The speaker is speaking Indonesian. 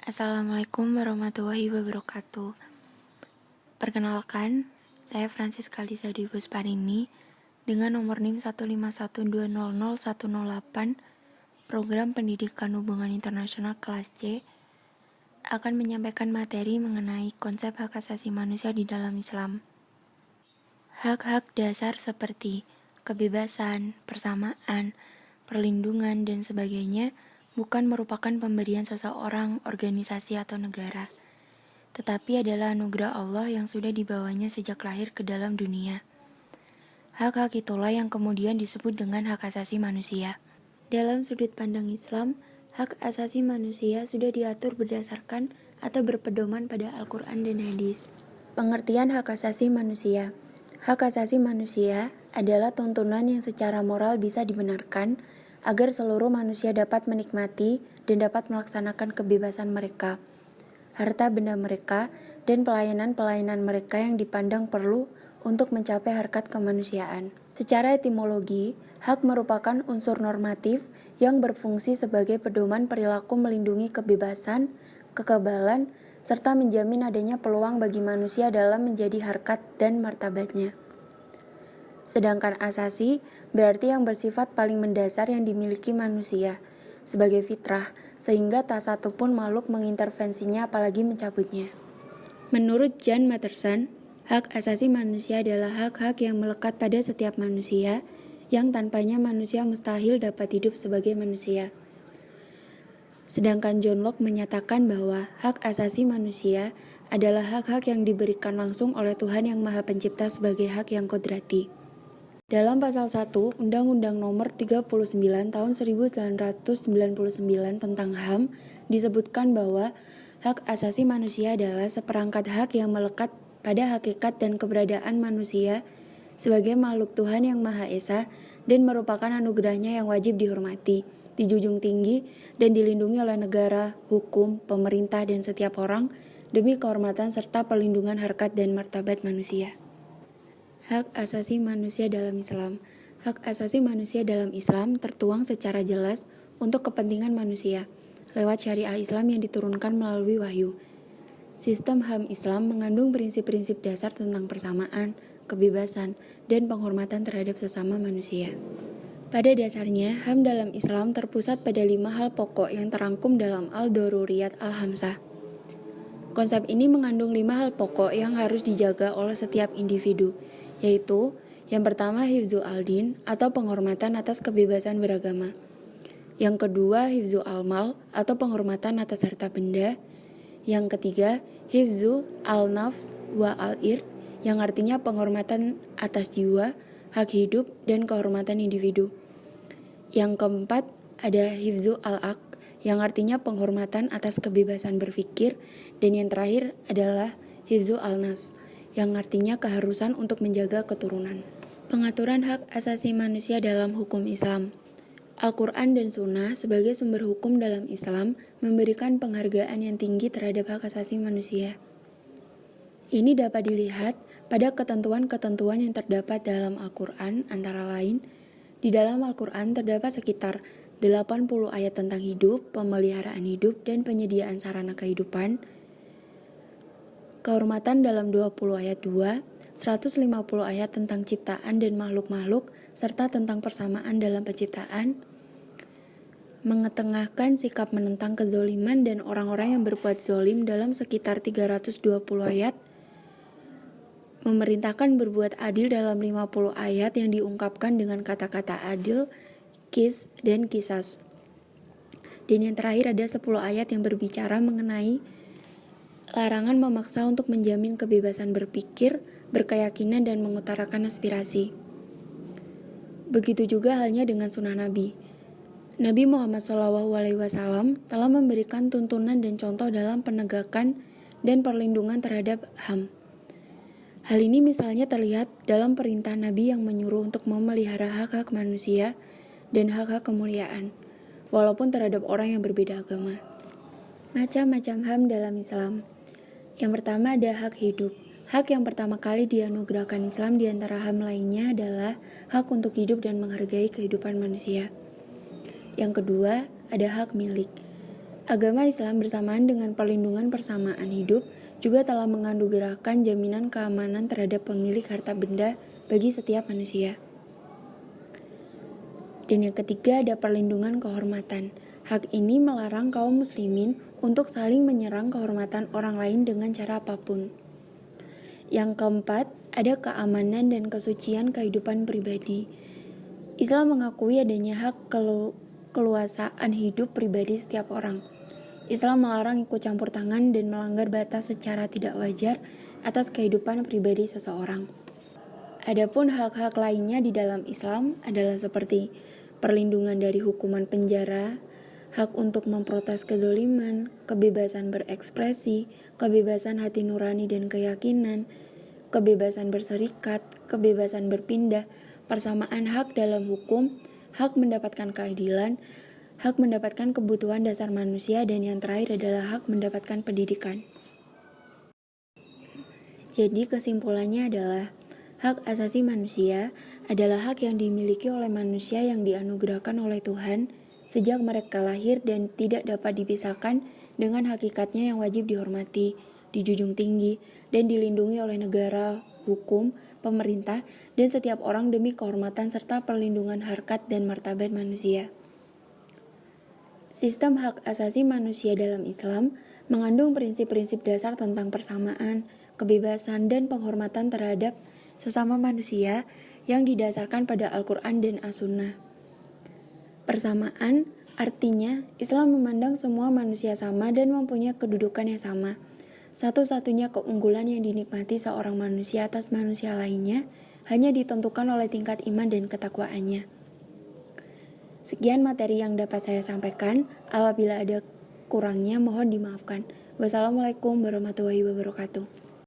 Assalamualaikum warahmatullahi wabarakatuh. Perkenalkan, saya Francisca Lisa Dwi Pusparini dengan nomor NIM 151200108 Program Pendidikan Hubungan Internasional kelas C akan menyampaikan materi mengenai konsep hak asasi manusia di dalam Islam. Hak-hak dasar seperti kebebasan, persamaan, perlindungan, dan sebagainya bukan merupakan pemberian seseorang, organisasi, atau negara, tetapi adalah anugerah Allah yang sudah dibawanya sejak lahir ke dalam dunia. Hak-hak itulah yang kemudian disebut dengan hak asasi manusia. Dalam sudut pandang Islam, hak asasi manusia sudah diatur berdasarkan atau berpedoman pada Al-Quran dan Hadis. Pengertian hak asasi manusia. Hak asasi manusia adalah tuntunan yang secara moral bisa dibenarkan agar seluruh manusia dapat menikmati dan dapat melaksanakan kebebasan mereka, harta benda mereka, dan pelayanan-pelayanan mereka yang dipandang perlu untuk mencapai harkat kemanusiaan. Secara etimologi, hak merupakan unsur normatif yang berfungsi sebagai pedoman perilaku melindungi kebebasan, kekebalan, serta menjamin adanya peluang bagi manusia dalam menjadi harkat dan martabatnya. Sedangkan asasi berarti yang bersifat paling mendasar yang dimiliki manusia sebagai fitrah, sehingga tak satu pun makhluk mengintervensinya apalagi mencabutnya. Menurut Jan Matterson, hak asasi manusia adalah hak-hak yang melekat pada setiap manusia, yang tanpanya manusia mustahil dapat hidup sebagai manusia. Sedangkan John Locke menyatakan bahwa hak asasi manusia adalah hak-hak yang diberikan langsung oleh Tuhan Yang Maha Pencipta sebagai hak yang kodrati. Dalam pasal 1 Undang-Undang Nomor 39 Tahun 1999 tentang HAM disebutkan bahwa hak asasi manusia adalah seperangkat hak yang melekat pada hakikat dan keberadaan manusia sebagai makhluk Tuhan Yang Maha Esa dan merupakan anugerahnya yang wajib dihormati, dijunjung tinggi, dan dilindungi oleh negara, hukum, pemerintah, dan setiap orang demi kehormatan serta perlindungan harkat dan martabat manusia. Hak asasi manusia dalam Islam. Hak asasi manusia dalam Islam tertuang secara jelas untuk kepentingan manusia, lewat syariah Islam yang diturunkan melalui wahyu. Sistem HAM Islam mengandung prinsip-prinsip dasar tentang persamaan, kebebasan, dan penghormatan terhadap sesama manusia. Pada dasarnya, HAM dalam Islam terpusat pada 5 hal pokok yang terangkum dalam Al-Daruriyat Al-Khamsah. Konsep ini mengandung 5 hal pokok yang harus dijaga oleh setiap individu, yaitu yang pertama hifzu al-din atau penghormatan atas kebebasan beragama. Yang kedua hifzu al-mal atau penghormatan atas harta benda. Yang ketiga hifzu al-nafs wa al-ird yang artinya penghormatan atas jiwa, hak hidup, dan kehormatan individu. Yang keempat ada hifzu al-aql yang artinya penghormatan atas kebebasan berpikir, dan yang terakhir adalah hifzu al-nas yang artinya keharusan untuk menjaga keturunan. Pengaturan hak asasi manusia dalam hukum Islam. Al-Quran dan Sunnah sebagai sumber hukum dalam Islam memberikan penghargaan yang tinggi terhadap hak asasi manusia. Ini dapat dilihat pada ketentuan-ketentuan yang terdapat dalam Al-Quran, antara lain, di dalam Al-Quran terdapat sekitar 80 ayat tentang hidup, pemeliharaan hidup, dan penyediaan sarana kehidupan, kehormatan dalam 20 ayat 2, 150 ayat tentang ciptaan dan makhluk-makhluk, serta tentang persamaan dalam penciptaan, mengetengahkan sikap menentang kezoliman dan orang-orang yang berbuat zolim dalam sekitar 320 ayat, memerintahkan berbuat adil dalam 50 ayat yang diungkapkan dengan kata-kata adil, qis, dan qisas. Dan yang terakhir ada 10 ayat yang berbicara mengenai larangan memaksa untuk menjamin kebebasan berpikir, berkeyakinan, dan mengutarakan aspirasi. Begitu juga halnya dengan sunnah Nabi. Nabi Muhammad SAW telah memberikan tuntunan dan contoh dalam penegakan dan perlindungan terhadap HAM. Hal ini misalnya terlihat dalam perintah Nabi yang menyuruh untuk memelihara hak-hak manusia dan hak-hak kemuliaan, walaupun terhadap orang yang berbeda agama. Macam-macam HAM dalam Islam. Yang pertama ada hak hidup. Hak yang pertama kali dianugerahkan Islam di antara HAM lainnya adalah hak untuk hidup dan menghargai kehidupan manusia. Yang kedua ada hak milik. Agama Islam bersamaan dengan perlindungan persamaan hidup juga telah menganugerahkan jaminan keamanan terhadap pemilik harta benda bagi setiap manusia. Dan yang ketiga ada perlindungan kehormatan. Hak ini melarang kaum muslimin untuk saling menyerang kehormatan orang lain dengan cara apapun. Yang keempat, ada keamanan dan kesucian kehidupan pribadi. Islam mengakui adanya hak keluasaan hidup pribadi setiap orang. Islam melarang ikut campur tangan dan melanggar batas secara tidak wajar atas kehidupan pribadi seseorang. Adapun hak-hak lainnya di dalam Islam adalah seperti perlindungan dari hukuman penjara, hak untuk memprotes kezaliman, kebebasan berekspresi, kebebasan hati nurani dan keyakinan, kebebasan berserikat, kebebasan berpindah, persamaan hak dalam hukum, hak mendapatkan keadilan, hak mendapatkan kebutuhan dasar manusia, dan yang terakhir adalah hak mendapatkan pendidikan. Jadi kesimpulannya adalah hak asasi manusia adalah hak yang dimiliki oleh manusia yang dianugerahkan oleh Tuhan sejak mereka lahir dan tidak dapat dipisahkan dengan hakikatnya yang wajib dihormati, dijunjung tinggi, dan dilindungi oleh negara, hukum, pemerintah, dan setiap orang demi kehormatan serta perlindungan harkat dan martabat manusia. Sistem hak asasi manusia dalam Islam mengandung prinsip-prinsip dasar tentang persamaan, kebebasan, dan penghormatan terhadap sesama manusia yang didasarkan pada Al-Quran dan As-Sunnah. Persamaan artinya Islam memandang semua manusia sama dan mempunyai kedudukan yang sama. Satu-satunya keunggulan yang dinikmati seorang manusia atas manusia lainnya hanya ditentukan oleh tingkat iman dan ketakwaannya. Sekian materi yang dapat saya sampaikan. Apabila ada kurangnya mohon dimaafkan. Wassalamualaikum warahmatullahi wabarakatuh.